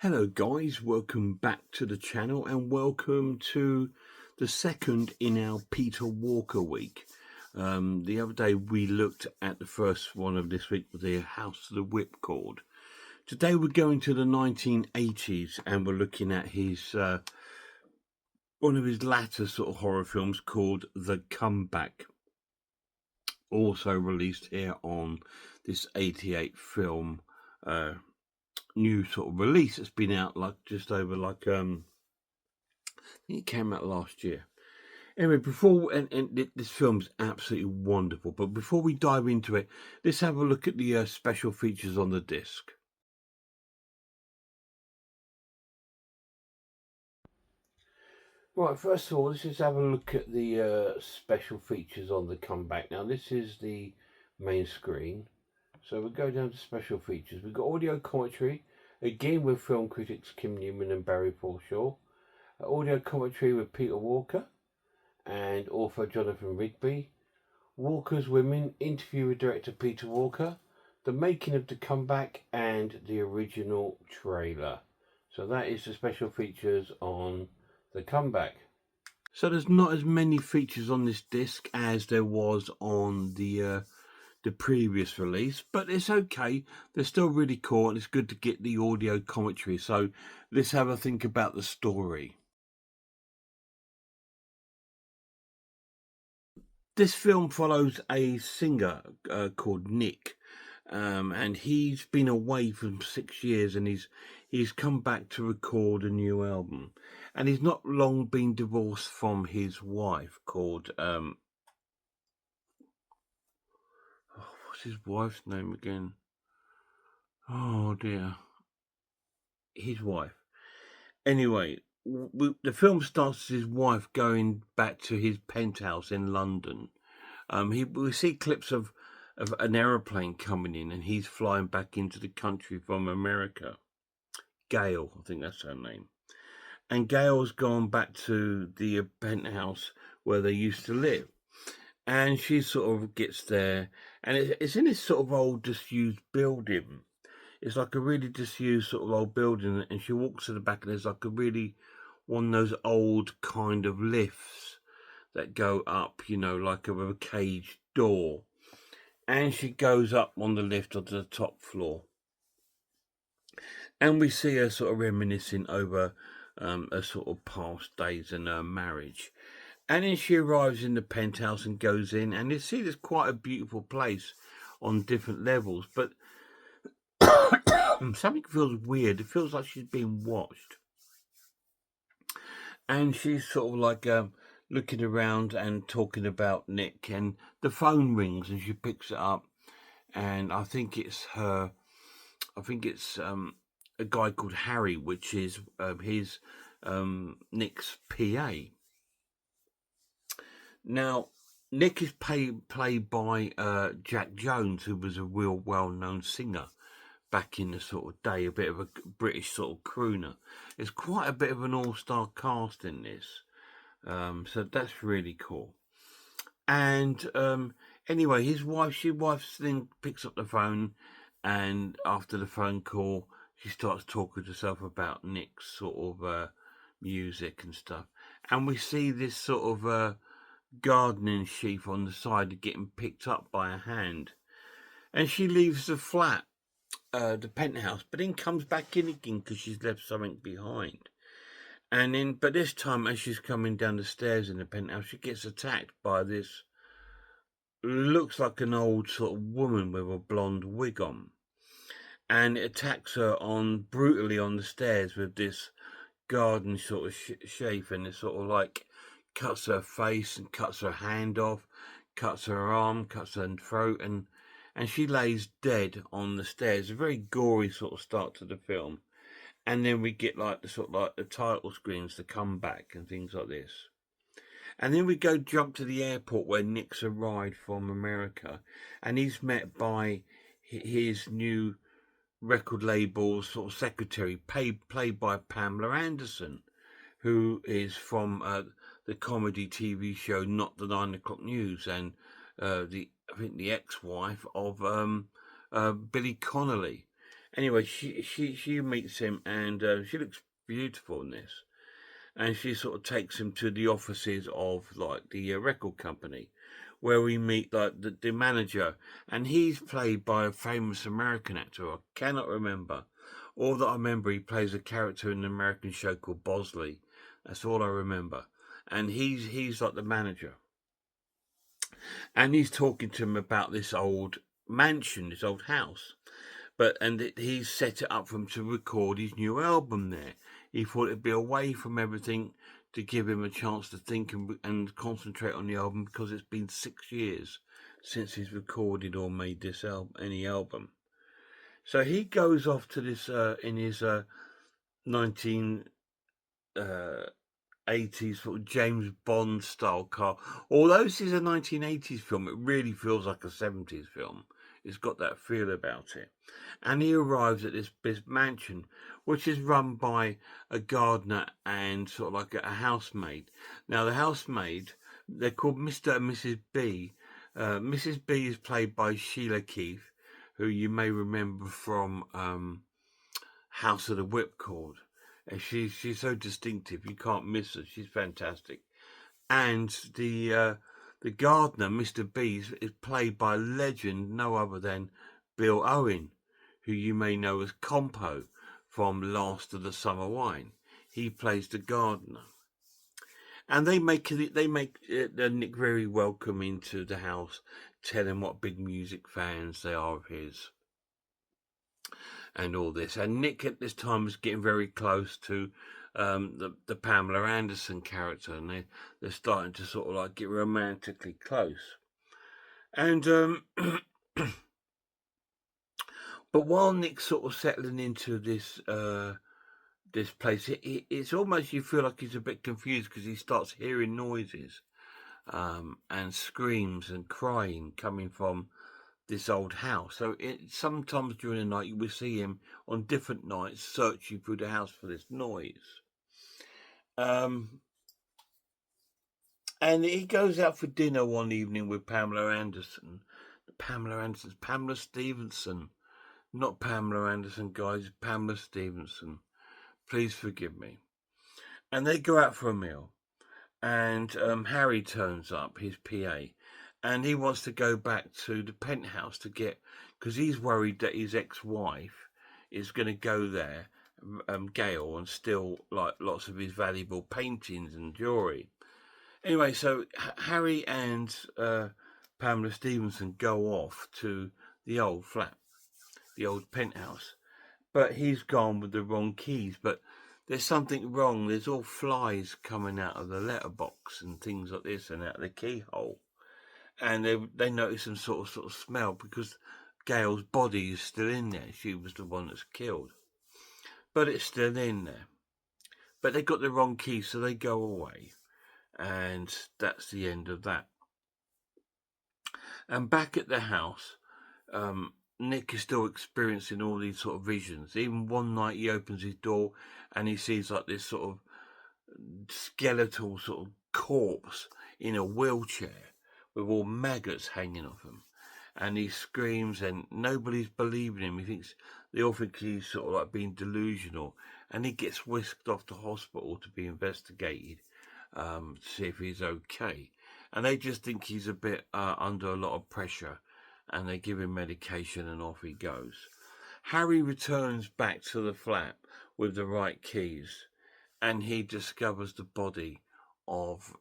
Hello guys, welcome back to the channel and welcome to the second in our Peter Walker week. The other day we looked at the first one of this week with the House of the Whipcord. Today we're going to the 1980s and we're looking at his one of his latter sort of horror films called The Comeback. Also released here on this 88 film new sort of release. It's been out like just over I think it came out last year. Anyway, this film's absolutely wonderful, but before we dive into it, let's have a look at the special features on the disc. Right, first of all, let's just have a look at the special features on The Comeback. Now, this is the main screen. So we'll go down to special features. We've got audio commentary, again with film critics Kim Newman and Barry Forshaw. Audio commentary with Peter Walker and author Jonathan Rigby. Walker's Women, interview with director Peter Walker. The making of The Comeback and the original trailer. So that is the special features on The Comeback. So there's not as many features on this disc as there was on the previous release, but it's okay. They're still really cool and it's good to get the audio commentary. So let's have a think about the story. This film follows a singer called Nick, and he's been away for 6 years, and he's come back to record a new album, and he's not long been divorced from his wife called what's his wife's name again? Oh dear, his wife. Anyway, the film starts with his wife going back to his penthouse in London. We see clips of an aeroplane coming in, and he's flying back into the country from America. Gail, I think that's her name. And Gail's gone back to the penthouse where they used to live. And she sort of gets there, and it's in this sort of old disused building. It's like a really disused sort of old building, and she walks to the back, and there's like a really one of those old kind of lifts that go up, you know, like with a caged door. And she goes up on the lift onto the top floor. And we see her sort of reminiscing over her sort of past days and her marriage. And then she arrives in the penthouse and goes in, and you see there's quite a beautiful place on different levels, but something feels weird. It feels like she's being watched. And she's sort of like looking around and talking about Nick, and the phone rings and she picks it up, and I think it's her. I think it's a guy called Harry, which is his Nick's PA. Now, Nick is played by Jack Jones, who was a real well-known singer back in the sort of day, a bit of a British sort of crooner. There's quite a bit of an all-star cast in this, so that's really cool. And anyway, his wife then picks up the phone, and after the phone call, she starts talking to herself about Nick's sort of music and stuff. And we see this sort of gardening sheaf on the side getting picked up by a hand. And she leaves the flat, the penthouse, but then comes back in again because she's left something behind. And then, but this time, as she's coming down the stairs in the penthouse, she gets attacked by this, looks like an old sort of woman with a blonde wig on. And it attacks her brutally on the stairs with this garden sort of sheaf, and it sort of like cuts her face and cuts her hand off, cuts her arm, cuts her throat, and she lays dead on the stairs. A very gory sort of start to the film. And then we get like the sort of like the title screens, The Comeback and things like this. And then we jump to the airport where Nick's arrived from America, and he's met by his new record label sort of secretary, played by Pamela Anderson, who is from the comedy TV show Not the 9 O'Clock News, and I think the ex-wife of Billy Connolly. Anyway, she meets him, and she looks beautiful in this. And she sort of takes him to the offices of like the record company, where we meet like the manager, and he's played by a famous American actor. I cannot remember. All that I remember, he plays a character in an American show called Bosley. That's all I remember. And he's like the manager, and he's talking to him about this old mansion, this old house. He's set it up for him to record his new album there. He thought it'd be away from everything to give him a chance to think and concentrate on the album, because it's been 6 years since he's recorded or made this any album. So he goes off to this in his 1980s sort of James Bond style car. Although this is a 1980s film, it really feels like a 70s film. It's got that feel about it. And he arrives at this mansion, which is run by a gardener and sort of like a housemaid. Now, the housemaid, they're called Mr. and Mrs. B. Mrs. B is played by Sheila Keith, who you may remember from House of the Whipcord. She's so distinctive, you can't miss her. She's fantastic. And the gardener, Mr. B, is played by a legend, no other than Bill Owen, who you may know as Compo from Last of the Summer Wine. He plays the gardener. And they make Nick very welcoming to the house, tell him what big music fans they are of his, and all this. And Nick at this time is getting very close to the Pamela Anderson character, and they're starting to sort of like get romantically close. And but while Nick's sort of settling into this this place, it's almost, you feel like he's a bit confused, because he starts hearing noises and screams and crying coming from this old house. So sometimes during the night you will see him on different nights searching through the house for this noise. And he goes out for dinner one evening with Pamela Anderson. Pamela Stevenson. Not Pamela Anderson, guys, Pamela Stevenson. Please forgive me. And they go out for a meal. And Harry turns up, his PA. And he wants to go back to the penthouse because he's worried that his ex-wife is going to go there, Gail, and steal like lots of his valuable paintings and jewelry. Anyway, so Harry and Pamela Stevenson go off to the old flat, the old penthouse, but he's gone with the wrong keys. But there's something wrong. There's all flies coming out of the letterbox and things like this, and out of the keyhole. And they notice some sort of smell, because Gail's body is still in there. She was the one that's killed, but it's still in there. But they got the wrong key, so they go away, and that's the end of that. And back at the house, Nick is still experiencing all these sort of visions. Even one night he opens his door and he sees like this sort of skeletal sort of corpse in a wheelchair with all maggots hanging off him. And he screams, and nobody's believing him. They all think he's sort of like being delusional. And he gets whisked off to hospital to be investigated, to see if he's okay. And they just think he's a bit under a lot of pressure, and they give him medication, and off he goes. Harry returns back to the flat with the right keys, and he discovers the body of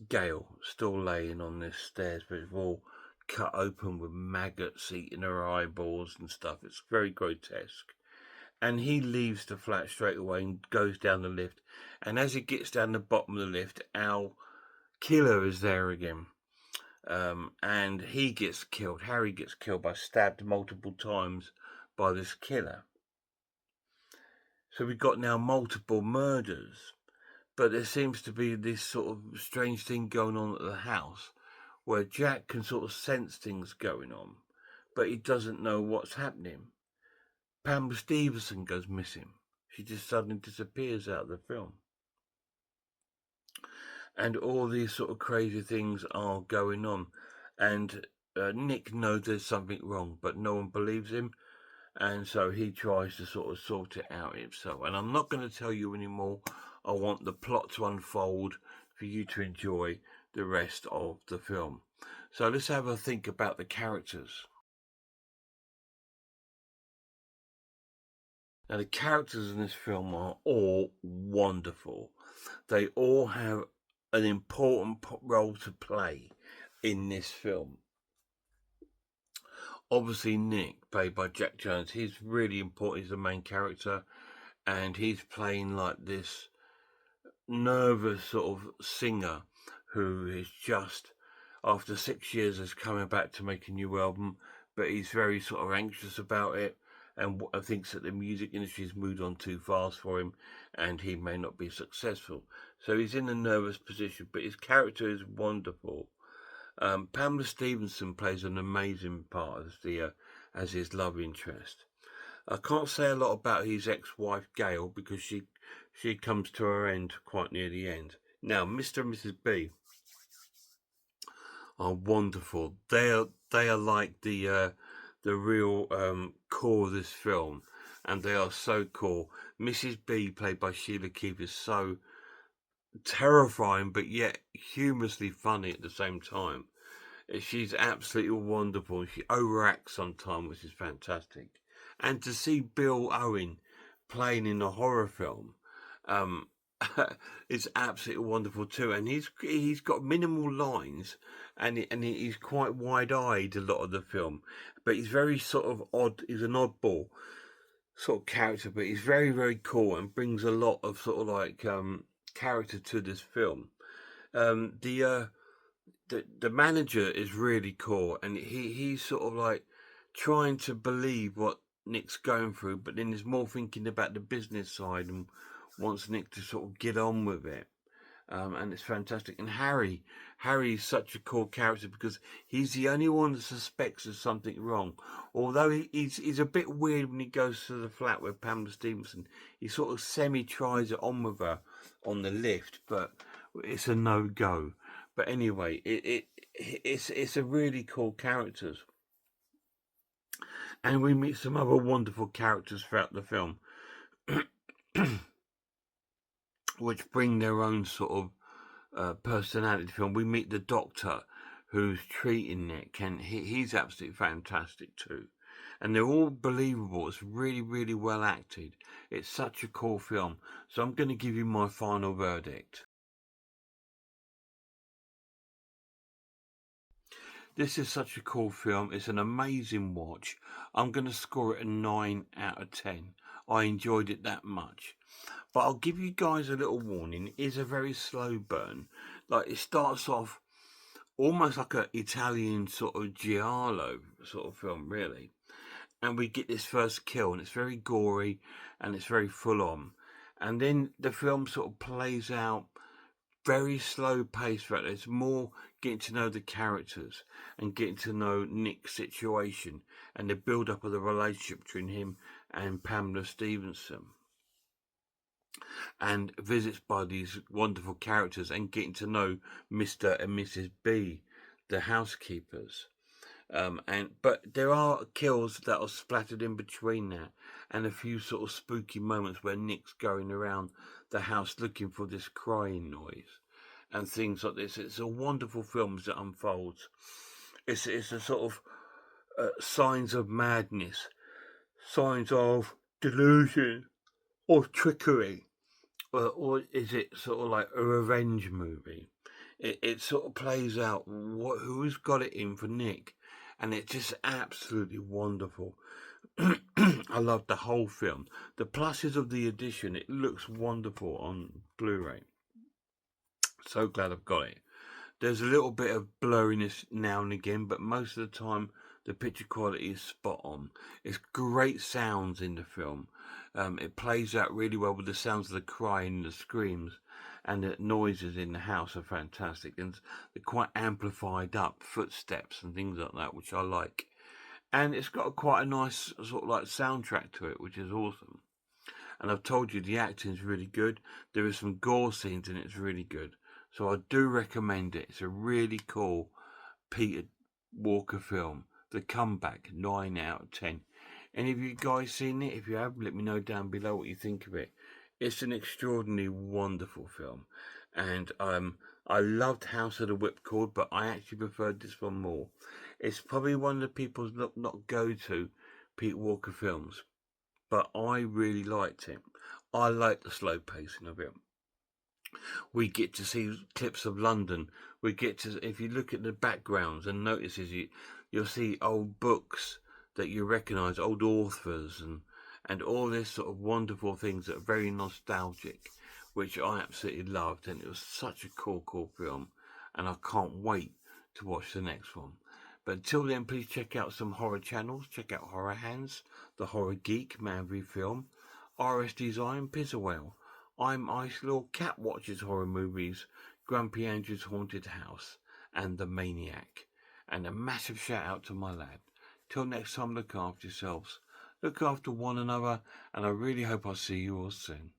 Gail still laying on this stairs, but it's all cut open with maggots eating her eyeballs and stuff. It's very grotesque. And he leaves the flat straight away and goes down the lift. And as he gets down the bottom of the lift, our killer is there again. And he gets killed. Harry gets killed stabbed multiple times by this killer. So we've got now multiple murders. But there seems to be this sort of strange thing going on at the house, where Jack can sort of sense things going on, but he doesn't know what's happening. Pamela Stevenson goes missing. She just suddenly disappears out of the film. And all these sort of crazy things are going on. And Nick knows there's something wrong, but no one believes him. and so he tries to sort of sort it out himself. And I'm not going to tell you anymore. I want the plot to unfold for you to enjoy the rest of the film. So let's have a think about the characters. Now, the characters in this film are all wonderful. They all have an important role to play in this film. Obviously, Nick, played by Jack Jones, he's really important. He's the main character, and he's playing like this nervous sort of singer who is just, after 6 years, is coming back to make a new album, but he's very sort of anxious about it, and thinks that the music industry has moved on too fast for him, and he may not be successful. So he's in a nervous position, but his character is wonderful. Pamela Stephenson plays an amazing part as his love interest. I can't say a lot about his ex-wife Gail because she comes to her end quite near the end. Now, Mr. and Mrs. B are wonderful. They are like the real core of this film, and they are so cool. Mrs. B, played by Sheila Keith, is so terrifying but yet humorously funny at the same time. She's absolutely wonderful. She overacts sometimes, which is fantastic. And to see Bill Owen playing in a horror film, um, it's absolutely wonderful too. And he's got minimal lines, and he's quite wide-eyed a lot of the film, but he's very sort of odd. He's an oddball sort of character, but he's very, very cool and brings a lot of sort of like character to this film. The manager is really cool, and he's sort of like trying to believe what Nick's going through, but then he's more thinking about the business side and wants Nick to sort of get on with it. And it's fantastic. And Harry's such a cool character because he's the only one that suspects there's something wrong. Although he's a bit weird when he goes to the flat with Pamela Stephenson. He sort of semi tries it on with her on the lift, but it's a no go. But anyway, it's a really cool characters, and we meet some other wonderful characters throughout the film, which bring their own sort of personality to the film. We meet the doctor who's treating Nick, and he's absolutely fantastic too. And they're all believable. It's really, really well acted. It's such a cool film. So I'm going to give you my final verdict. This is such a cool film. It's an amazing watch. I'm going to score it a 9 out of 10. I enjoyed it that much. But I'll give you guys a little warning. It is a very slow burn. Like, it starts off almost like an Italian sort of giallo sort of film, really. And we get this first kill, and it's very gory and it's very full on. And then the film sort of plays out very slow pace, right? It's more getting to know the characters and getting to know Nick's situation and the build up of the relationship between him and Pamela Stephenson, and visits by these wonderful characters and getting to know Mr. and Mrs. B, the housekeepers. But there are kills that are splattered in between that, and a few sort of spooky moments where Nick's going around the house looking for this crying noise and things like this. It's a wonderful film as it unfolds. It's a sort of signs of madness, signs of delusion or trickery, or is it sort of like a revenge movie? It sort of plays out who's got it in for Nick, and it's just absolutely wonderful. I love the whole film. The pluses of the edition, it looks wonderful on Blu-ray. So glad I've got it. There's a little bit of blurriness now and again, but most of the time the picture quality is spot on. It's great sounds in the film. It plays out really well with the sounds of the crying, the screams, and the noises in the house are fantastic, and they're quite amplified up, footsteps and things like that, which I like. And it's got quite a nice sort of like soundtrack to it, which is awesome. And I've told you the acting's really good. There is some gore scenes and it's really good. So I do recommend it. It's a really cool Peter Walker film. The Comeback, 9 out of 10. Any of you guys seen it? If you have, let me know down below what you think of it. It's an extraordinarily wonderful film, and I loved House of the Whipcord, but I actually preferred this one more. It's probably one of the people's not go to Pete Walker films, but I really liked it. I like the slow pacing of it. We get to see clips of London. We get to, if you look at the backgrounds and notices, you'll see old books that you recognise, old authors, and all this sort of wonderful things that are very nostalgic, which I absolutely loved. And it was such a cool film, and I can't wait to watch the next one. But until then, please check out some horror channels. Check out Horror Hands, The Horror Geek, Man v Film, RS Design, Pizzawell. I'm Ice Lord, Cat Watches Horror Movies, Grumpy Andrew's Haunted House, and The Maniac. And a massive shout out to my lad. Till next time, look after yourselves, look after one another, and I really hope I'll see you all soon.